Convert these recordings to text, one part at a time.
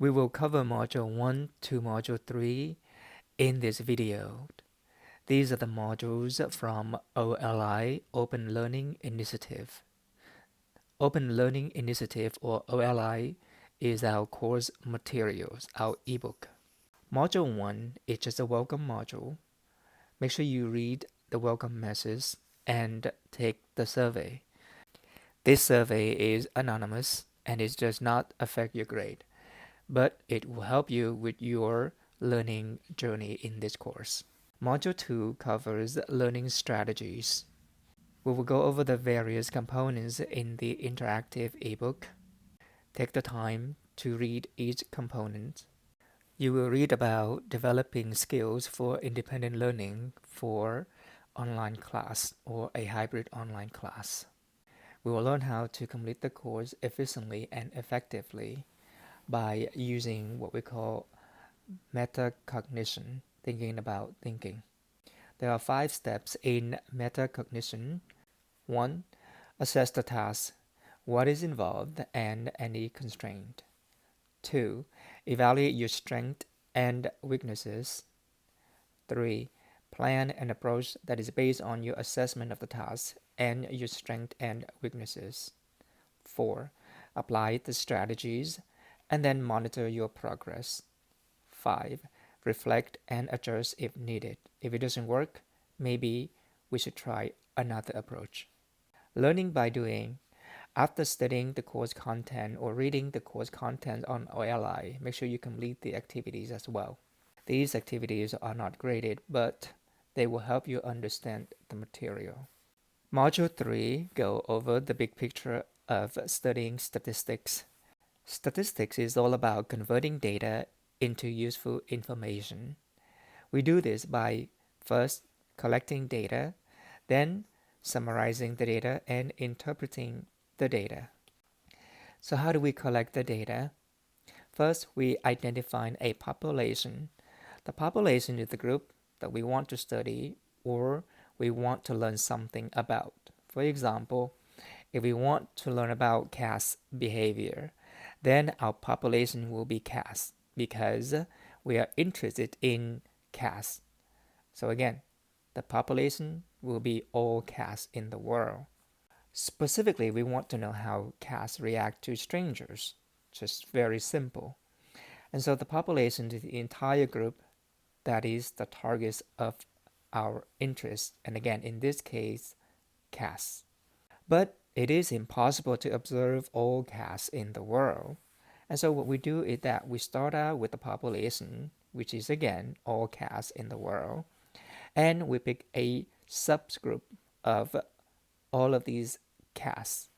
We will cover Module 1 to Module 3 in this video. These are the modules from OLI, Open Learning Initiative. Open Learning Initiative, or OLI, is our course materials, our ebook. Module 1 is just a welcome module. Make sure you read the welcome message and take the survey. This survey is anonymous and it does not affect your grade, but it will help you with your learning journey in this course. Module 2 covers learning strategies. We will go over the various components in the interactive ebook. Take the time to read each component. You will read about developing skills for independent learning for online class or a hybrid online class. We will learn how to complete the course efficiently and effectively by using what we call metacognition, thinking about thinking. There are 5 steps in metacognition. 1. Assess the task, what is involved, and any constraint. 2. Evaluate your strengths and weaknesses. 3. Plan an approach that is based on your assessment of the task and your strengths and weaknesses. 4. Apply the strategies and then monitor your progress. 5. Reflect and adjust if needed. If it doesn't work, maybe we should try another approach. Learning by doing. After studying the course content or reading the course content on OLI, make sure you complete the activities as well. These activities are not graded, but they will help you understand the material. Module 3 go over the big picture of studying statistics. Statistics is all about converting data into useful information. We do this by first collecting data, then summarizing the data and interpreting the data. So how do we collect the data? First, we identify a population. The population is the group that we want to study or we want to learn something about. For example, if we want to learn about cat behavior, then our population will be cats because we are interested in cats. So again, the population will be all cats in the world. Specifically, we want to know how cats react to strangers. Just very simple. And so the population is the entire group that is the target of our interest. And again, in this case, cats. But it is impossible to observe all cats in the world. And so what we do is that we start out with the population, which is again all cats in the world, and we pick a subgroup of all of these cats.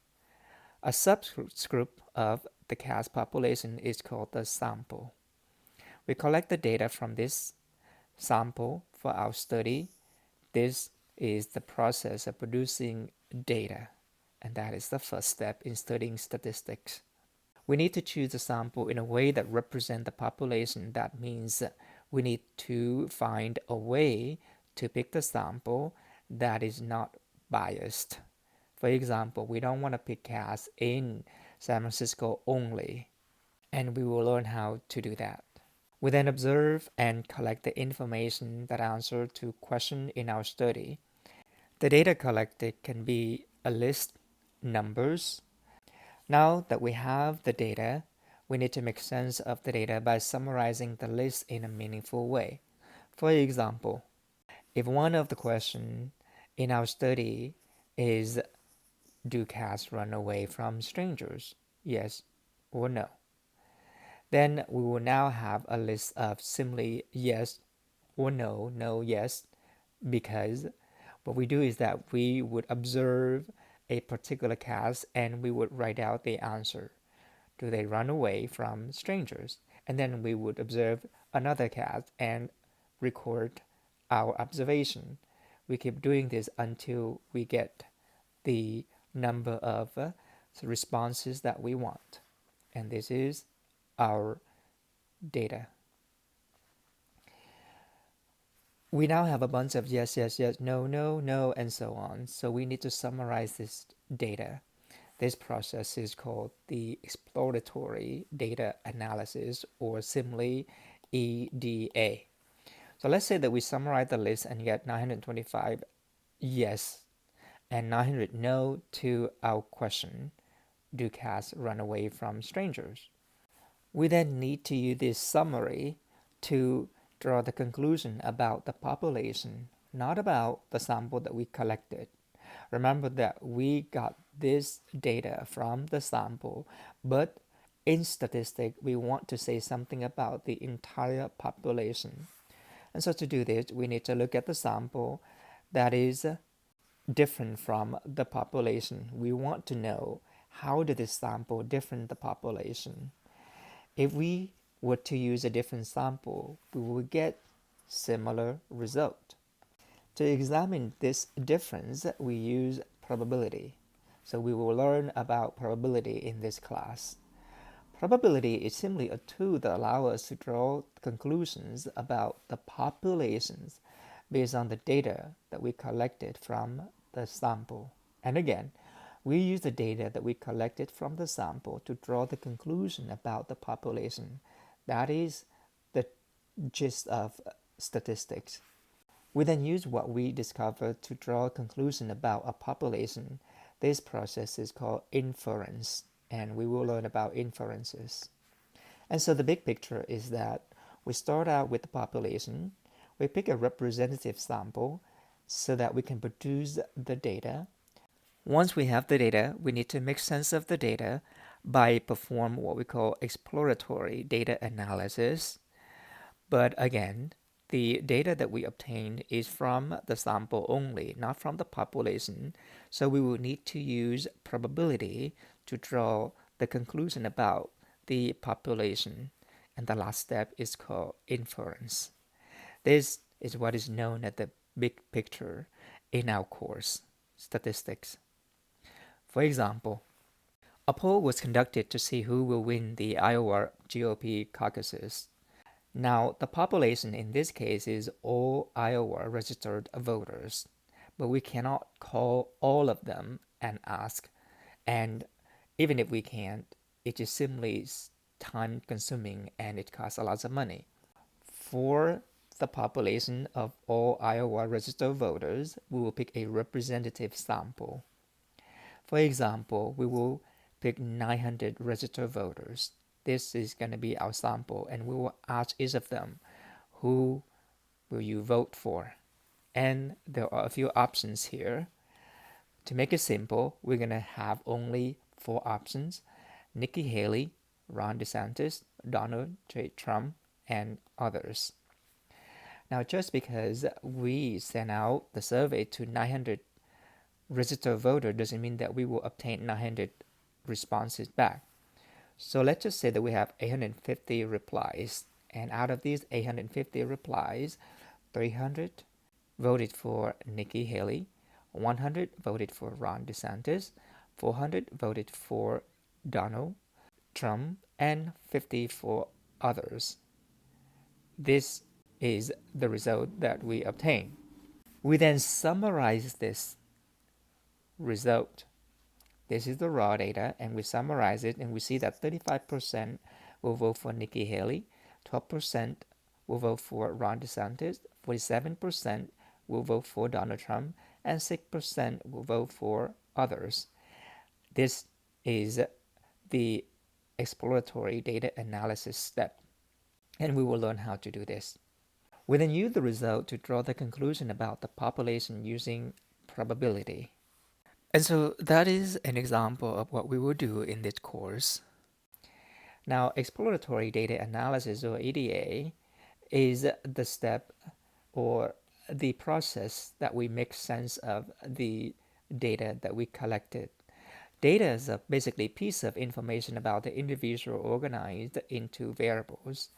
A subgroup of the cat population is called the sample. We collect the data from this sample for our study. This is the process of producing data, and that is the first step in studying statistics. We need to choose a sample in a way that represents the population. That means we need to find a way to pick the sample that is not biased. For example, we don't want to pick cats in San Francisco only, and we will learn how to do that. We then observe and collect the information that answer to questions in our study. The data collected can be a list, numbers. Now that we have the data, we need to make sense of the data by summarizing the list in a meaningful way. For example, if one of the questions in our study is, do cats run away from strangers? Yes or no? Then we will now have a list of simply yes or no, no, yes, because what we do is that we would observe a particular cat and we would write out the answer. Do they run away from strangers? And then we would observe another cat and record our observation. We keep doing this until we get the number of responses that we want. And this is our data. We now have a bunch of yes, yes, yes, no, no, no, and so on. So we need to summarize this data. This process is called the exploratory data analysis, or simply EDA. So let's say that we summarize the list and get 925 yes and 900 no to our question, do cats run away from strangers? We then need to use this summary to draw the conclusion about the population, not about the sample that we collected. Remember that we got this data from the sample, but in statistics, we want to say something about the entire population. And so to do this, we need to look at the sample that is different from the population. We want to know how did this sample different the population. If we were to use a different sample, we will get similar result. To examine this difference, we use probability. So we will learn about probability in this class. Probability is simply a tool that allows us to draw conclusions about the populations based on the data that we collected from the sample. And again, we use the data that we collected from the sample to draw the conclusion about the population. That is the gist of statistics. We then use what we discovered to draw a conclusion about a population. This process is called inference, and we will learn about inferences. And so the big picture is that we start out with the population, we pick a representative sample so that we can produce the data. Once we have the data, we need to make sense of the data by perform what we call exploratory data analysis. But again, the data that we obtain is from the sample only, not from the population. So we will need to use probability to draw the conclusion about the population. And the last step is called inference. This is what is known as the big picture in our course, statistics. For example, a poll was conducted to see who will win the Iowa GOP caucuses. Now, the population in this case is all Iowa registered voters, but we cannot call all of them and ask. And even if we can't, it is simply time consuming and it costs a lot of money. For the population of all Iowa registered voters, we will pick a representative sample. For example, we will pick 900 registered voters. This is going to be our sample, and we will ask each of them, who will you vote for? And there are a few options here. To make it simple, we're going to have only 4 options: Nikki Haley, Ron DeSantis, Donald J. Trump, and others. Now, just because we sent out the survey to 900 registered voters doesn't mean that we will obtain 900 responses back. So let's just say that we have 850 replies, and out of these 850 replies, 300 voted for Nikki Haley, 100 voted for Ron DeSantis, 400 voted for Donald Trump, and 50 for others. This is the result that we obtain. We then summarize this result. This is the raw data, and we summarize it, and we see that 35% will vote for Nikki Haley, 12% will vote for Ron DeSantis, 47% will vote for Donald Trump, and 6% will vote for others. This is the exploratory data analysis step, and we will learn how to do this. We then use the result to draw the conclusion about the population using probability. And so that is an example of what we will do in this course. Now, exploratory data analysis, or EDA, is the step or the process that we make sense of the data that we collected. Data is basically a piece of information about the individual organized into variables.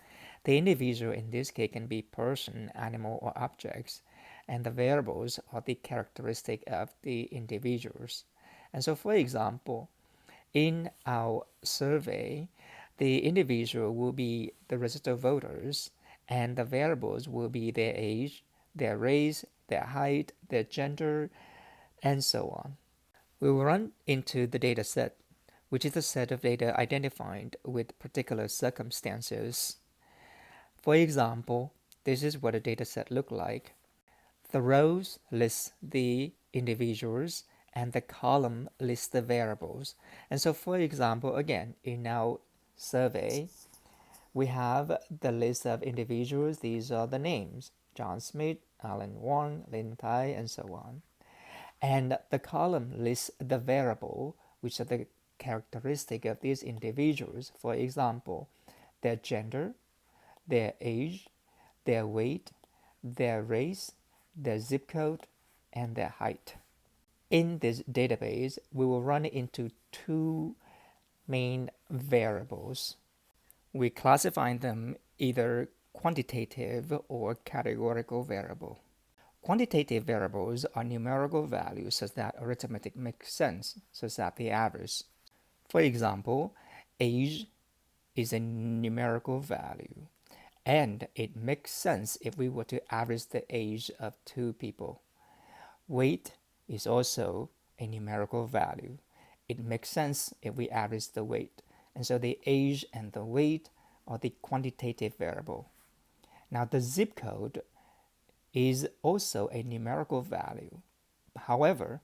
The individual in this case can be person, animal, or objects, and the variables are the characteristic of the individuals. And so, for example, in our survey, the individual will be the registered voters, and the variables will be their age, their race, their height, their gender, and so on. We will run into the data set, which is a set of data identified with particular circumstances. For example, this is what a data set looks like. The rows list the individuals and the column lists the variables. And so for example, again, in our survey, we have the list of individuals. These are the names: John Smith, Alan Wong, Lin Tai, and so on. And the column lists the variable, which are the characteristic of these individuals. For example, their gender, their age, their weight, their race, their zip code, and their height. In this database, we will run into two main variables. We classify them either quantitative or categorical variable. Quantitative variables are numerical values such that arithmetic makes sense, such as the average. For example, age is a numerical value, and it makes sense if we were to average the age of two people. Weight is also a numerical value. It makes sense if we average the weight. And so the age and the weight are the quantitative variable. Now the zip code is also a numerical value. However,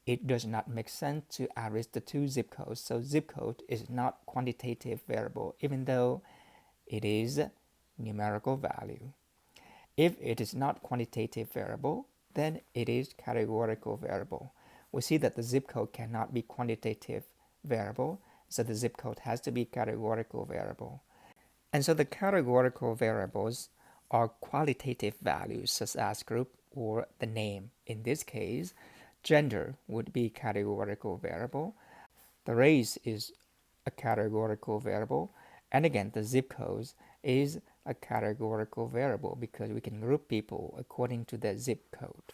it does not make sense to average the two zip codes. So zip code is not quantitative variable, even though it is numerical value. If it is not quantitative variable, then it is categorical variable. We see that the zip code cannot be quantitative variable, so the zip code has to be categorical variable. And so the categorical variables are qualitative values such as group or the name. In this case, gender would be categorical variable. The race is a categorical variable. And again, the zip codes is a categorical variable because we can group people according to their zip code.